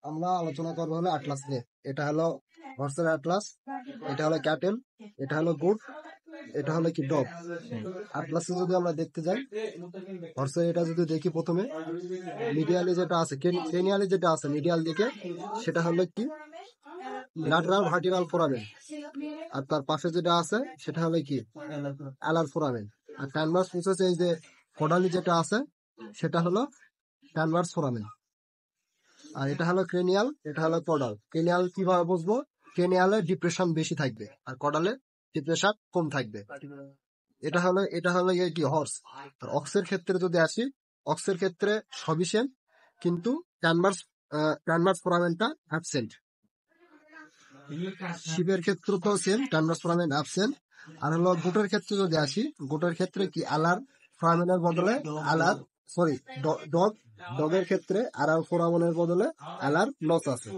আমরা আলোচনা করবো হলো অ্যাটলাস নিয়ে। এটা হলো হর্সের অ্যাটলাস, এটা হলো ক্যাটেল, এটা হলো গুড, এটা হলো কি ডগ। অ্যাটলাসে যদি আমরা দেখতে যাই, হর্সে এটা যদি দেখি প্রথমে মিডিয়ালি যেটা আছে, ক্রেনিয়ালি যেটা আছে মিডিয়াল দিকে, সেটা হলো কি ল্যাটেরাল ভার্টিব্রাল ফোরামেন। আর তার পাশে যেটা আছে সেটা হলো কি অ্যালার ফোরামেন। আর ট্রান্সভার্স প্রসেস এই যে কোডালি যেটা আছে সেটা হলো ট্রান্সভার্স ফোরামেন। আর এটা হলো ক্রেনিয়াল, এটা হলো কডাল। ক্রেনিয়াল কিভাবে বুঝবো? ক্রেনিয়ালে ডিপ্রেশন বেশি থাকবে আর কডালে ডিপ্রেশন কম থাকবে। এটা হলো কি হর্স। আর অক্সের ক্ষেত্রে যদি আসি, অক্সের ক্ষেত্রে সবই সেম, কিন্তু ট্রান্সভার্স ফোরামেনটা অ্যাবসেন্ট। শিপের ক্ষেত্রে তো সেম, ট্রান্সভার্স ফোরামেন অ্যাবসেন্ট। আর হলো গোটের ক্ষেত্রে যদি আসি, গোটের ক্ষেত্রে কি আলার ফোরামেনের বদলে আলার, সরি ডগের ক্ষেত্রে আলার ফোরামেনের বদলে আলার লস আছে।